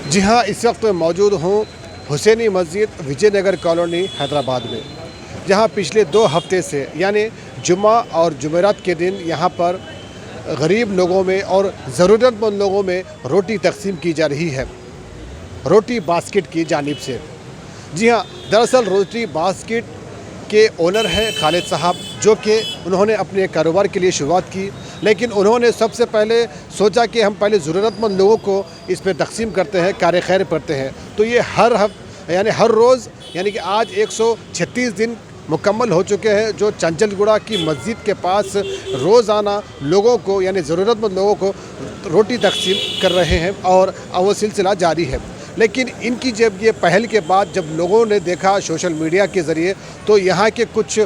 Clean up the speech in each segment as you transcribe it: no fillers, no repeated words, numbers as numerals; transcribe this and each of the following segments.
जी हाँ, इस वक्त मैं मौजूद हूँ हुसैनी मस्जिद विजयनगर कॉलोनी हैदराबाद में, जहाँ पिछले 2 हफ्ते से यानी जुम्मा और जुमेरात के दिन यहाँ पर गरीब लोगों में और ज़रूरतमंद लोगों में रोटी तकसीम की जा रही है, रोटी बास्केट की जानिब से। जी हाँ, दरअसल रोटी बास्केट के ओनर हैं खालिद साहब, जो कि उन्होंने अपने कारोबार के लिए शुरुआत की, लेकिन उन्होंने सबसे पहले सोचा कि हम पहले ज़रूरतमंद लोगों को इस पर तकसीम करते हैं, कार खैर करते हैं। तो ये हर रोज़ यानी कि आज 136 दिन मुकम्मल हो चुके हैं, जो चंचलगुड़ा की मस्जिद के पास रोज़ाना लोगों को यानी ज़रूरतमंद लोगों को रोटी तकसीम कर रहे हैं और वो सिलसिला जारी है। लेकिन इनकी जब ये पहल के बाद जब लोगों ने देखा सोशल मीडिया के ज़रिए, तो यहाँ के कुछ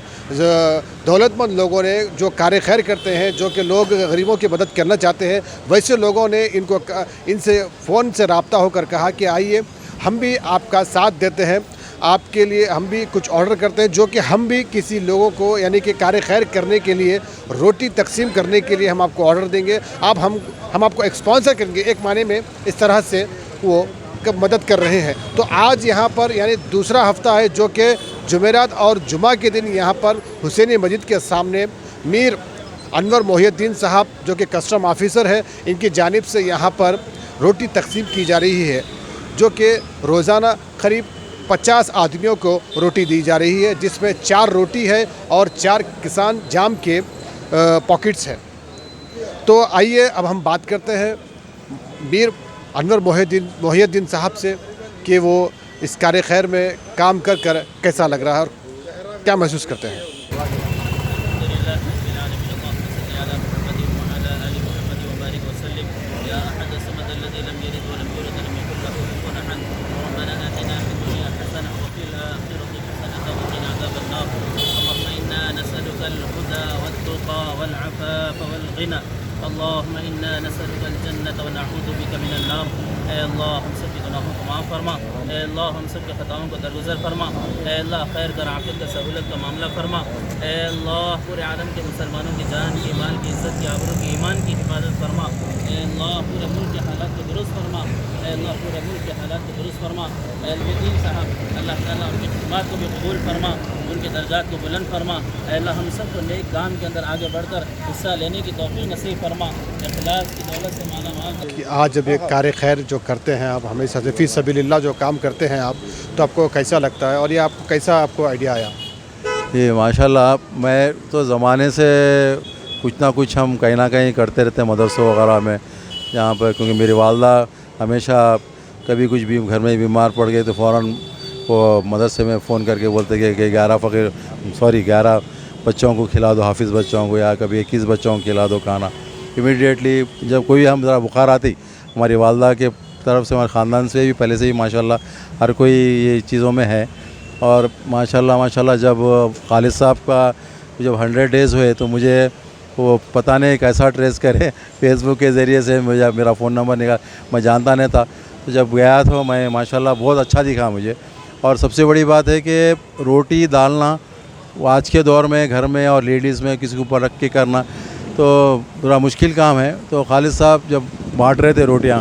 दौलतमंद लोगों ने जो कार खैर करते हैं, जो कि लोग गरीबों की मदद करना चाहते हैं, वैसे लोगों ने इनसे फ़ोन से रब्ता होकर कहा कि आइए हम भी आपका साथ देते हैं, आपके लिए हम भी कुछ ऑर्डर करते हैं, जो कि हम भी किसी लोगों को यानी कि कार खैर करने के लिए, रोटी तकसीम करने के लिए हम आपको ऑर्डर देंगे, हम आपको स्पॉन्सर करेंगे। एक माने में इस तरह से वो मदद कर रहे हैं। तो आज यहाँ पर यानी दूसरा हफ्ता है, जो कि जुमेरात और जुमा के दिन यहाँ पर हुसैनी मस्जिद के सामने मीर अनवर मोहिउद्दीन साहब, जो कि कस्टम ऑफिसर है, इनकी जानिब से यहाँ पर रोटी तकसीम की जा रही है, जो कि रोज़ाना करीब 50 आदमियों को रोटी दी जा रही है, जिसमें 4 रोटी है और 4 किसान जाम के पॉकेट्स हैं। तो आइए अब हम बात करते हैं मीर अनवर मोहिउद्दीन साहब से कि वो इस कार खैर में काम कर कैसा लग रहा है और क्या महसूस करते हैं। अल्लाहुम्मा इन्ना नसअलुकल जन्नत व नऊज़ु बिका मिनन नार। ऐ अल्लाह हम सब के गुनाहों को माफ़ फरमा, ऐ अल्लाह हम सब के ख़ताओं को दरगुज़र फरमा, ऐ अल्लाह खैर कर आफ़ियत का सहूलत का मामला फरमा, ऐ अल्लाह पूरे आलम के मुसलमानों की जान की, माल की, इज़्ज़त की, आबरू की, ईमान की हिफाजत फरमा, ऐ अल्लाह पूरे मुल्क के हालात को दुरुस्त फरमा, ऐ अल्लाह पूरे मुल्क के हालात को दुरुस्त फरमा। अलमदीन साहब अल्लाह ताला उनकी खिदमत को भी कबूल फरमा, उनके दर्जात को बुलंद फरमा। ऐ अल्लाह हम सब को नेक काम के अंदर आगे बढ़कर हिस्सा लेने की तौफ़ीक़ नसीब फरमा, इख़लास की दौलत से माला माल। आज जब एक कार खैर जो करते हैं आप, हमेशा से फ़ी सबीलिल्लाह जो काम करते हैं आप, तो आपको कैसा लगता है और ये आपको आइडिया आया? ये माशाल्लाह, मैं तो ज़माने से कुछ ना कुछ हम कहीं ना कहीं करते रहते हैं मदरसों वगैरह में, यहाँ पर, क्योंकि मेरी वालदा हमेशा कभी कुछ भी घर में बीमार पड़ गए तो फ़ौरन वो मदरसे में फ़ोन करके बोलते कि 11 बच्चों को खिला दो, हाफिज़ बच्चों को, या कभी 21 बच्चों को खिला दो खाना। इमीडिएटली जब कोई हम ज़रा बुखार आती, हमारी वालदा के तरफ से, हमारे ख़ानदान से भी पहले से ही माशाल्लाह हर कोई ये चीज़ों में है। और माशाल्लाह जब खालिद साहब का जब 100 डेज़ हुए तो मुझे वो पता नहीं कैसा ट्रेस करे, फेसबुक के ज़रिए से मुझे मेरा फ़ोन नंबर निकाल, मैं जानता नहीं था। तो जब गया तो मैं माशाल्लाह बहुत अच्छा दिखा मुझे। और सबसे बड़ी बात है कि रोटी डालना वो आज के दौर में घर में और लेडीज़ में किसी के ऊपर रख के करना तो थोड़ा मुश्किल काम है। तो खालिद साहब जब बांट रहे थे रोटियां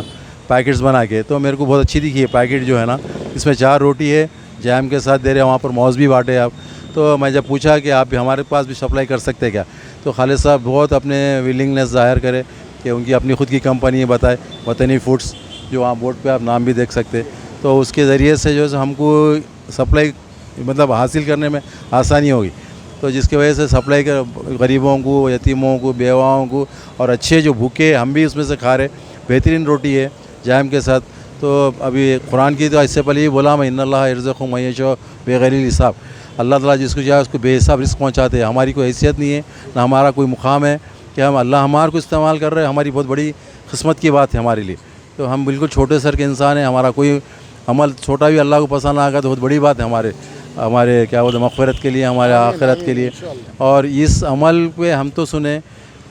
पैकेट्स बना के, तो मेरे को बहुत अच्छी दिखी है पैकेट जो है ना, इसमें 4 रोटी है, जैम के साथ दे रहे हैं, वहाँ पर मौज़ भी बांटे आप। तो मैं जब पूछा कि आप हमारे पास भी सप्लाई कर सकते क्या, तो खालिद साहब बहुत अपने विलिंगनेस ज़ाहिर करे कि उनकी अपनी ख़ुद की कंपनी बताए, वतनी फूड्स, जो वहाँ बोर्ड पे आप नाम भी देख सकते। तो उसके ज़रिए से जो है हमको सप्लाई मतलब हासिल करने में आसानी होगी, तो जिसकी वजह से सप्लाई कर गरीबों को, यतीमों को, बेवाओं को, और अच्छे जो भूखे हम भी उसमें से खा रहे, बेहतरीन रोटी है जैम के साथ। तो अभी कुरान की तो इससे पहले ही बोला, मैं इन्नल्लाह यर्ज़ुक़ु मन यशाअ बिग़ैरि हिसाब, अल्लाह ताला जिसको चाहे उसको बेहिसाब रिस्क पहुँचाते हैं। हमारी कोई हैसियत नहीं है, ना हमारा कोई मुकाम है कि हम अल्लाह हमारे को इस्तेमाल कर रहे हैं, हमारी बहुत बड़ी किस्मत की बात है हमारे लिए। तो हम बिल्कुल छोटे सर के इंसान हैं, हमारा कोई अमल छोटा भी अल्लाह को पसंद आ गया तो बहुत बड़ी बात है हमारे क्या बोलते मग़फ़िरत के लिए, हमारे आखिरत के लिए। और इस अमल पे हम तो सुने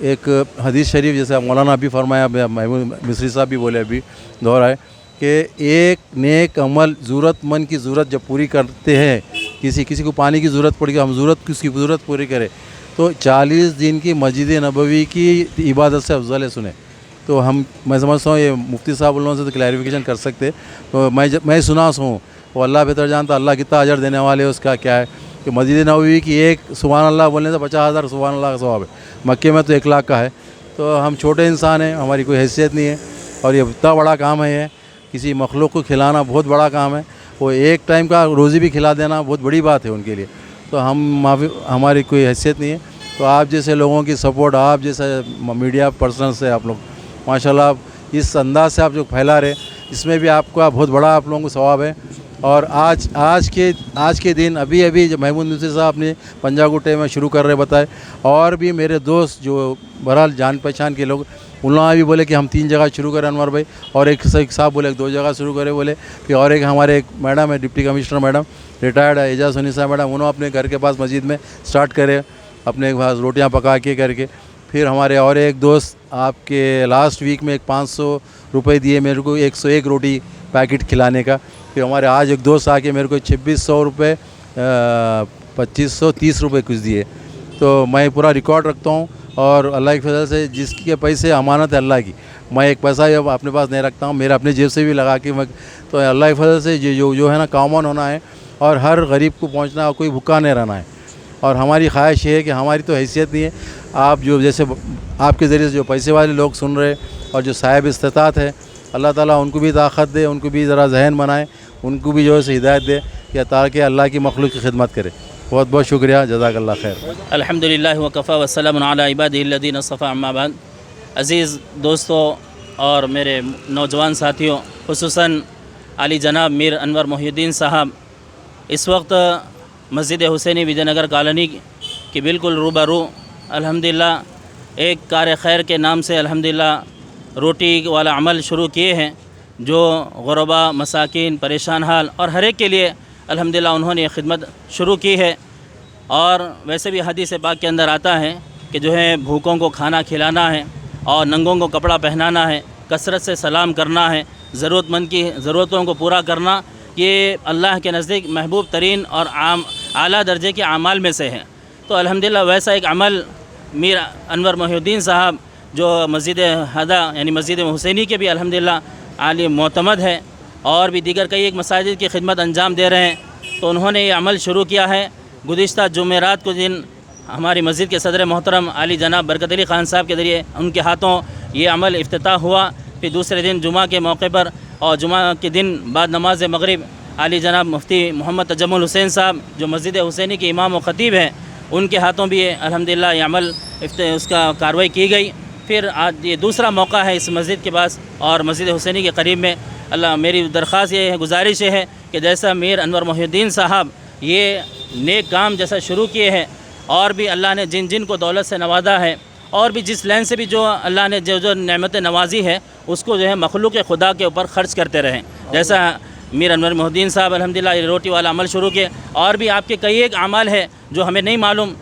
एक हदीस शरीफ, जैसे मौलाना अभी फरमाया, महमूद मिस्री साहब भी बोले अभी दोहराए कि एक नेक अमल ज़रूरतमंद की ज़रूरत जब पूरी करते हैं, किसी को पानी की ज़रूरत पड़ गई, हम किसकी ज़रूरत पूरी करें, तो 40 दिन की मस्जिद नबवी की इबादत से अफजल है। सुने तो मैं समझता हूँ ये मुफ्ती साहब उन लोगों से तो क्लैरिफिकेशन कर सकते। तो मैं सुना हूँ वो अल्लाह बेहतर जानता, अल्लाह कितना अजर देने वाले है उसका क्या है कि मस्जिद नबवी की एक सुभान अल्लाह बोलने से 50,000 सुभान अल्लाह का सवाब है। मक्के में तो 1 लाख का है। तो हम छोटे इंसान हैं, हमारी कोई हैसियत नहीं है और ये इतना बड़ा काम है। ये किसी मखलूक को खिलाना बहुत बड़ा काम है। वो एक टाइम का रोज़ी भी खिला देना बहुत बड़ी बात है उनके लिए। तो हमारी कोई हैसियत नहीं है। तो आप जैसे लोगों की सपोर्ट, आप जैसे मीडिया पर्सन से आप लोग माशाल्लाह इस अंदाज से आप जो फैला रहे, इसमें भी आपका बहुत बड़ा आप लोगों को सवाब है। और आज के दिन अभी जब महमूद मिस्री साहब ने पंजागुट्टे में शुरू कर रहे बताए, और भी मेरे दोस्त जो बहरहाल जान पहचान के लोग, उन लोगों ने भी बोले कि हम 3 जगह शुरू करें अनवर भाई, और एक साहब बोले 2 जगह शुरू करें बोले। फिर और एक हमारे एक मैडम है डिप्टी कमिश्नर मैडम रिटायर्ड है एजाज सुनीसा मैडम, उन्होंने अपने घर के पास मस्जिद में स्टार्ट करे, अपने पास रोटियाँ पका के करके। फिर हमारे और एक दोस्त आपके लास्ट वीक में 500 रुपये दिए मेरे को 101 रोटी पैकेट खिलाने का। फिर हमारे आज एक दोस्त आके मेरे को 2600 रुपये 2530 रुपये कुछ दिए। तो मैं पूरा रिकॉर्ड रखता हूँ और अल्लाह की फजल से जिसके पैसे अमानत है अल्लाह की, मैं एक पैसा भी अपने पास नहीं रखता हूँ, मेरे अपने जेब से भी लगा के मैं। तो अल्लाह की फजल से जो है ना कॉमन होना है और हर गरीब को पहुँचना, कोई भूखा नहीं रहना है। और हमारी ख्वाहिश ये है कि हमारी तो हैसियत नहीं है, आप जो जैसे आपके ज़रिए से जो पैसे वाले लोग सुन रहे और जो साहिब इस्तिताअत है, अल्लाह ताला उनको भी ताकत दे, उनको भी ज़रा जहन बनाए, उनको भी जो है हिदायत दे कि ताकि अल्लाह की मखलूक की खिदमत करे। बहुत बहुत शुक्रिया, जज़ाकल्लाह खैर। अल्हम्दुलिल्लाह व कफ़ा व सलामुन अला इबादिहिल्लज़ीना इस्तफ़ा अम्मा बाद। अज़ीज़ दोस्तों और मेरे नौजवान साथियों, खुसूसन आली जनाब मीर अनवर मोहिउद्दीन साहब इस वक्त मस्जिद हुसैनी विजयनगर कॉलोनी की बिल्कुल रूबरू अल्हम्दुलिल्लाह एक कार खैर के नाम से अल्हम्दुलिल्लाह रोटी वाला अमल शुरू किए हैं, जो गुरबा, मसाकिन, परेशान हाल और हर एक के लिए अल्हम्दुलिल्लाह उन्होंने खिदमत शुरू की है। और वैसे भी हदीस पाक के अंदर आता है कि जो है भूखों को खाना खिलाना है और नंगों को कपड़ा पहनाना है, कसरत से सलाम करना है, ज़रूरतमंद की ज़रूरतों को पूरा करना, ये अल्लाह के नज़दीक महबूब तरीन और आला दर्जे के अमाल में से है। तो अल्हम्दुलिल्लाह वैसा एक अमल मीर अनवर मोहिउद्दीन साहब जो मस्जिद हदा यानी मस्जिद हुसैनी के भी अल्हम्दुलिल्लाह आलिम मोतमद है और भी दीगर कई एक मसाजिद की खिदमत अंजाम दे रहे हैं। तो उन्होंने ये अमल शुरू किया है। गुज़िश्ता जुमेरात को दिन हमारी मस्जिद के सदर मोहतरम आली जनाब बरकत अली ख़ान साहब के ज़रिए उनके हाथों ये अमल इफ्तिताह हुआ। फिर दूसरे दिन जुमा के मौके पर और जुमा के दिन बाद नमाज मगरिब आली जनाब मुफ्ती मोहम्मद तजम्मुल हुसैन साहब जो मस्जिद हुसैनी के इमाम व ख़तीब हैं, उनके हाथों भी अल्हम्दुलिल्लाह ये अमल उसका कार्रवाई की गई। फिर आज ये दूसरा मौका है इस मस्जिद के पास और मस्जिद हुसैनी के करीब में। अल्लाह मेरी दरख्वास्त ये है, गुजारिश है कि जैसा मीर अनवर मोहिउद्दीन साहब ये नेक काम जैसा शुरू किए हैं, और भी अल्लाह ने जिन को दौलत से नवाजा है और भी जिस लाइन से भी जो अल्लाह ने जो नेमत नवाजी है उसको जो है मखलूक खुदा के ऊपर ख़र्च करते रहें। जैसा मीर अनवर मोहिउद्दीन साहब अल्हम्दुलिल्लाह रोटी वाला अमल शुरू किए, और भी आपके कई एक अमाल है जो हमें नहीं मालूम,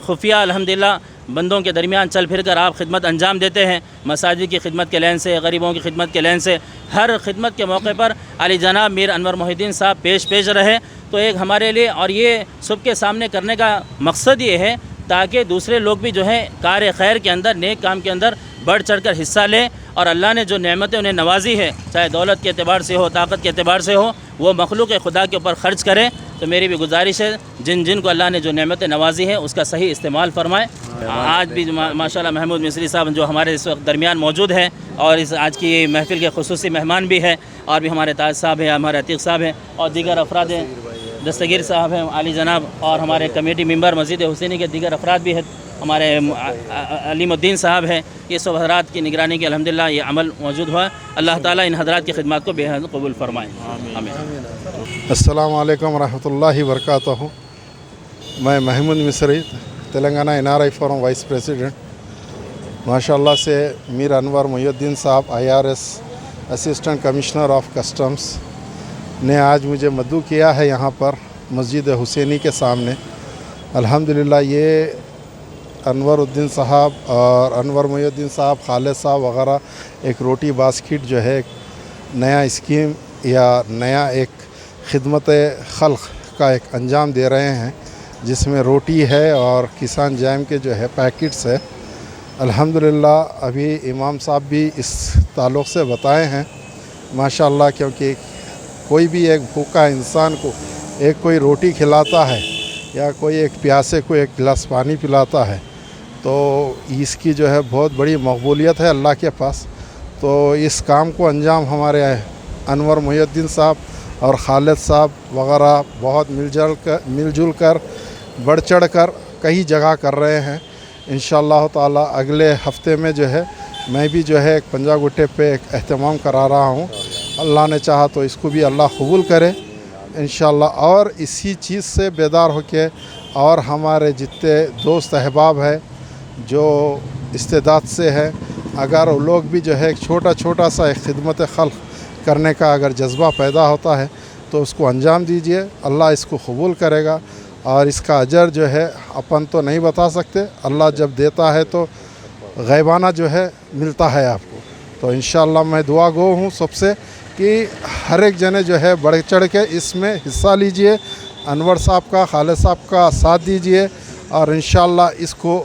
खुफिया अल्हम्दुलिल्लाह बंदों के दरमियान चल फिर कर आप खिदमत अंजाम देते हैं। मसाजिद की खिदमत के लाइन से, गरीबों की खिदमत के लाइन से, हर खिदमत के मौके पर आली जनाब मीर अनवर मोहिउद्दीन साहब पेश रहे। तो एक हमारे लिए और ये सबके सामने करने का मकसद ये है ताकि दूसरे लोग भी जो है कार खैर के अंदर, नेक काम के अंदर बढ़ चढ़ कर हिस्सा लें, और अल्लाह ने जो नेमतें उन्हें नवाजी है, चाहे दौलत के अतबार से हो, ताकत के अतबार से हो, वो मखलूक खुदा के ऊपर ख़र्च करें। तो मेरी भी गुजारिश है जिन को अल्लाह ने जो नेमतें नवाजी है उसका सही इस्तेमाल फरमाएँ। आज भी माशाल्लाह महमूद मिस्री साहब जो हमारे इस वक्त दरमियान मौजूद हैं और इस आज की महफिल के खुसूसी मेहमान भी है, और भी हमारे ताज साहब हैं, हमारे अतीक साहब हैं और दीगर अफराद हैं, दस्तगीर साहब हैं आली जनाब, और हमारे कमेटी मेंबर मस्जिद हुसैनी के दीगर अफराद भी हैं, हमारे अलीमुद्दीन साहब हैं। ये सब हज़रात की निगरानी के अल्हम्दुलिल्लाह ये अमल मौजूद हुआ। अल्लाह ताला इन हज़रात की खिदमत को बेहद कबूल फरमाएँ। आमीन। अस्सलामु अलैकुम रहमतुल्लाहि वबरकातुहू। मैं महमूद मिस्री, Telangana NRI forum vice president. माशाल्लाह से मीर अनवर मोहिउद्दीन साहब IRS assistant commissioner of customs ने आज मुझे मदऊ किया है यहाँ पर मस्जिद हुसैनी के सामने। अल्हम्दुलिल्लाह ये अनवरुद्दीन साहब और अनवर मोहिउद्दीन साहब, खालिद साहब वग़ैरह एक रोटी बास्केट जो है नया स्कीम या नया एक खिदमत खल्क़ का एक अंजाम दे रहे हैं, जिसमें रोटी है और किसान जैम के जो है पैकेट्स है। अल्हम्दुलिल्लाह अभी इमाम साहब भी इस ताल्लुक़ से बताए हैं माशाअल्लाह, क्योंकि कोई भी एक भूखा इंसान को एक कोई रोटी खिलाता है या कोई एक प्यासे को एक गिलास पानी पिलाता है तो इसकी जो है बहुत बड़ी मकबूलियत है अल्लाह के पास। तो इस काम को अंजाम हमारे अनवर मुहिउद्दीन साहब और खालिद साहब वगैरह बहुत मिलजुल कर बढ़ चढ़ कर कई जगह कर रहे हैं। इंशाअल्लाह ताला अगले हफ्ते में जो है मैं भी जो है एक पंजा गुट्टे पे एक एहतमाम करा रहा हूँ। अल्लाह ने चाहा तो इसको भी अल्लाह कबूल करे इंशाअल्लाह। और इसी चीज़ से बेदार होके और हमारे जितने दोस्त अहबाब है जो इस्तेदाद से है, अगर वो लोग भी जो है एक छोटा सा एक खिदमत खल्क़ करने का अगर जज्बा पैदा होता है तो उसको अंजाम दीजिए, अल्लाह इसको कबूल करेगा। और इसका अजर जो है अपन तो नहीं बता सकते, अल्लाह जब देता है तो गैबाना जो है मिलता है आपको। तो इंशाअल्लाह मैं दुआ गो हूँ सबसे कि हर एक जने जो है बढ़ चढ़ के इसमें हिस्सा लीजिए, अनवर साहब का खालिद साहब का साथ दीजिए और इंशाअल्लाह इसको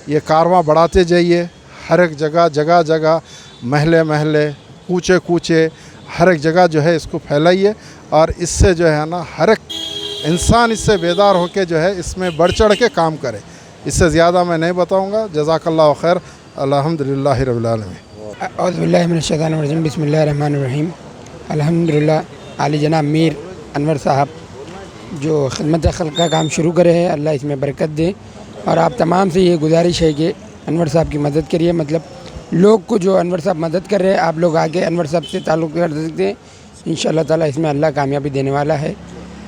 ये कारवां बढ़ाते जाइए। हर एक जगह महले महले कूचे कूचे हर एक जगह जो है इसको फैलाइए और इससे जो है ना हर एक इंसान इससे बेदार होके जो है इसमें बढ़ चढ़ के काम करे। इससे ज़्यादा मैं नहीं बताऊँगा। जज़ाकल्लाहु खैर। अल्हम्दुलिल्लाहि रब्बिल आलमीन। औज़ु बिल्लाहि मिनश शैतानिर रजीम। बिस्मिल्लाहिर रहमानिर रहीम। अल्हम्दुलिल्लाह आली जनाब मीर अनवर साहब जो खिदमत खल्क़ का काम शुरू करे हैं, अल्लाह इसमें बरकत दे। और आप तमाम से ये गुजारिश है कि अनवर साहब की मदद करिए। मतलब लोग को जो अनवर साहब मदद कर रहे हैं, आप लोग आके अनवर साहब से ताल्लुक़ कर सकते हैं। इंशाअल्लाह ताला इसमें अल्लाह कामयाबी देने वाला है।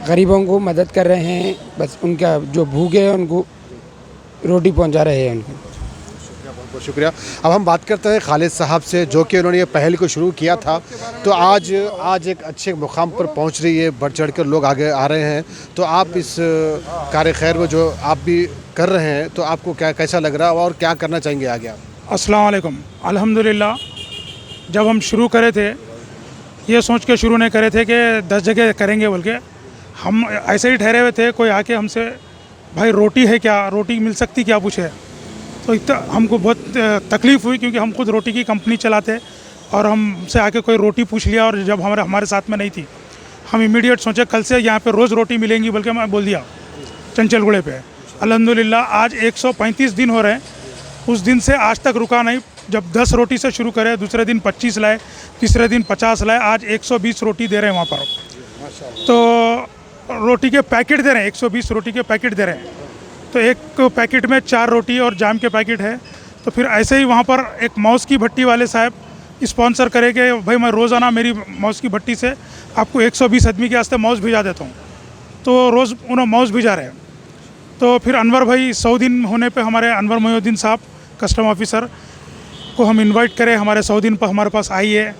गरीबों को मदद कर रहे हैं, बस उनका जो भूखे हैं उनको रोटी पहुंचा रहे हैं उनको। बहुत बहुत शुक्रिया। अब हम बात करते हैं खालिद साहब से, जो कि उन्होंने ये पहल को शुरू किया था तो आज एक अच्छे मुकाम पर पहुंच रही है, बढ़ चढ़ कर लोग आगे आ रहे हैं। तो आप इस कार्य खैर में जो आप भी कर रहे हैं तो आपको कैसा लग रहा है और क्या करना चाहेंगे आगे आप? अस्सलाम वालेकुम। अल्हम्दुलिल्लाह जब हम शुरू करे थे ये सोच के शुरू नहीं करे थे कि 10 जगह करेंगे, बोल के हम ऐसे ही ठहरे हुए थे। कोई आके हमसे भाई रोटी है क्या, रोटी मिल सकती क्या पूछे, तो इतना हमको बहुत तकलीफ़ हुई क्योंकि हम खुद रोटी की कंपनी चलाते और हमसे आके कोई रोटी पूछ लिया। और जब हमारे साथ में नहीं थी, हम इमीडिएट सोचे कल से यहाँ पे रोज़ रोटी मिलेंगी, बल्कि मैं बोल दिया चंचलगुड़े पे। अल्हम्दुलिल्लाह आज 135 दिन हो रहे हैं, उस दिन से आज तक रुका नहीं। जब 10 रोटी से शुरू करे, दूसरे दिन 25 लाए, तीसरे दिन 50 लाए, आज 120 रोटी दे रहे हैं वहाँ पर। तो रोटी के पैकेट दे रहे हैं, 120 रोटी के पैकेट दे रहे हैं। तो एक पैकेट में 4 रोटी और जाम के पैकेट है। तो फिर ऐसे ही वहाँ पर एक मौस की भट्टी वाले साहब स्पॉन्सर करे कि भाई मैं रोज़ाना मेरी मौस की भट्टी से आपको 120 आदमी के वास्ते मौस भिजा देता हूँ। तो रोज़ उन्हें मौस भिजा रहे हैं। तो फिर अनवर भाई 100 दिन होने पे हमारे अनवर मुहिउद्दीन साहब कस्टम ऑफिसर को हम इनवाइट करें, हमारे 100 दिन पर हमारे पास आइए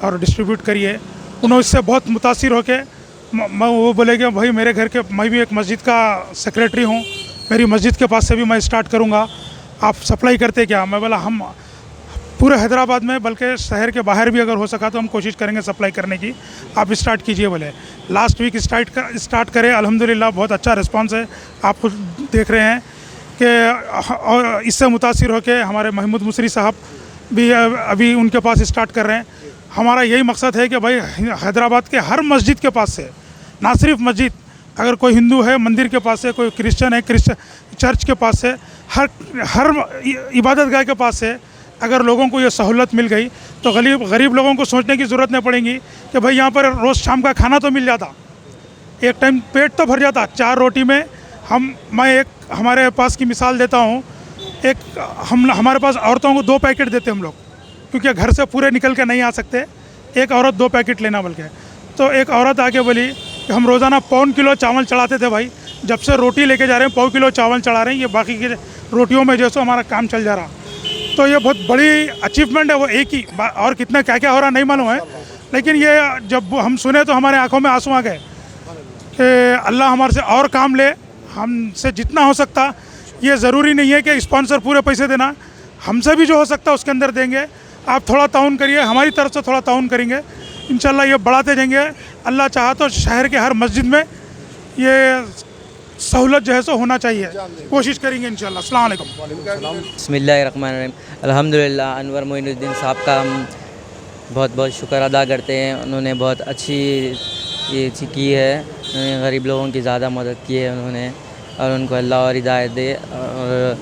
और डिस्ट्रीब्यूट करिए। उन्होंने इससे बहुत मुतासिर होकर वो बोले कि भाई मेरे घर के, मैं भी एक मस्जिद का सेक्रेटरी हूँ, मेरी मस्जिद के पास से भी मैं स्टार्ट करूँगा, आप सप्लाई करते क्या? मैं बोला हम पूरे हैदराबाद में, बल्कि शहर के बाहर भी अगर हो सका तो हम कोशिश करेंगे सप्लाई करने की, आप स्टार्ट कीजिए। बोले लास्ट वीक स्टार्ट करें। अल्हम्दुलिल्लाह बहुत अच्छा रिस्पांस है, आप खुद देख रहे हैं कि और इससे मुतासिर होकर हमारे महमूद मुसरी साहब भी अभी उनके पास स्टार्ट कर रहे हैं। हमारा यही मकसद है कि भाई हैदराबाद के हर मस्जिद के पास से, ना सिर्फ मस्जिद, अगर कोई हिंदू है मंदिर के पास से, कोई क्रिश्चियन है चर्च के पास से, हर इबादत गाह के पास से अगर लोगों को ये सहूलत मिल गई तो गरीब लोगों को सोचने की ज़रूरत नहीं पड़ेगी कि भाई यहाँ पर रोज़ शाम का खाना तो मिल जाता, एक टाइम पेट तो भर जाता। 4 रोटी में मैं एक हमारे पास की मिसाल देता हूँ। हमारे पास औरतों को 2 पैकेट देते हम लोग, क्योंकि घर से पूरे निकल के नहीं आ सकते, एक औरत 2 पैकेट लेना बोल के। तो एक औरत आके बोली कि हम रोज़ाना 1.25 किलो चावल चढ़ाते थे भाई, जब से रोटी लेके जा रहे हैं 1.25 किलो चावल चढ़ा रहे हैं, ये बाकी के रोटियों में जैसे हमारा काम चल जा रहा। तो ये बहुत बड़ी अचीवमेंट है। वो एक ही और कितना क्या क्या हो रहा नहीं मालूम है, लेकिन ये जब हम सुने तो हमारे आंखों में आंसू आ गए कि अल्लाह हमारे से और काम ले, हमसे जितना हो सकता। ये ज़रूरी नहीं है कि स्पॉन्सर पूरे पैसे देना, हमसे भी जो हो सकता है उसके अंदर देंगे। आप थोड़ा ताउन करिए, हमारी तरफ से थोड़ा ताउन करेंगे, इंशाल्लाह ये बढ़ाते जाएंगे। अल्लाह चाहा तो शहर के हर मस्जिद में ये सहूलत जो है सो होना चाहिए, कोशिश करेंगे इंशाल्लाह। अस्सलाम वालेकुम। बिस्मिल्लाहिर्रहमानिर्रहीम। अल्हम्दुलिल्लाह अनवर मोइनुद्दीन साहब का हम बहुत बहुत शुक्र अदा करते हैं। उन्होंने बहुत अच्छी ये चीज़ की है, उन्होंने गरीब लोगों की ज़्यादा मदद की है उन्होंने, और उनको अल्लाह और हिदायत दे और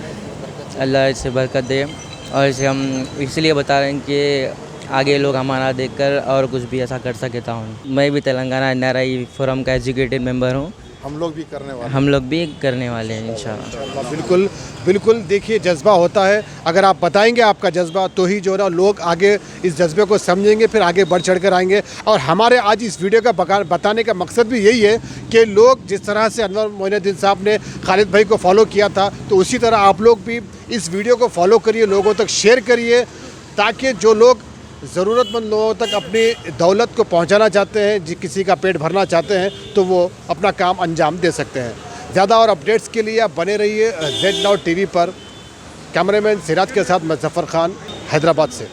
अल्लाह इससे बरकत दे। और इसे हम इसलिए बता रहे हैं कि आगे लोग हमारा देखकर और कुछ भी ऐसा कर सके ताऊं। मैं भी तेलंगाना NRI फोरम का एजुकेटेड मेंबर हूँ। हम लोग भी करने वाले हम लोग भी करने वाले हैं इंशाल्लाह। बिल्कुल बिल्कुल, देखिए जज्बा होता है, अगर आप बताएंगे आपका जज्बा तो ही जो है ना लोग आगे इस जज्बे को समझेंगे, फिर आगे बढ़ चढ़ कर आएंगे। और हमारे आज इस वीडियो का बताने का मकसद भी यही है कि लोग जिस तरह से अनवर मोइनुद्दीन साहब ने खालिद भाई को फॉलो किया था, तो उसी तरह आप लोग भी इस वीडियो को फॉलो करिए, लोगों तक शेयर करिए, ताकि जो लोग ज़रूरतमंद लोगों तक अपनी दौलत को पहुंचाना चाहते हैं, किसी का पेट भरना चाहते हैं, तो वो अपना काम अंजाम दे सकते हैं। ज़्यादा और अपडेट्स के लिए आप बने रहिए Z Now TV पर। कैमरामैन सिराज के साथ मैं ज़फ़र खान, हैदराबाद से।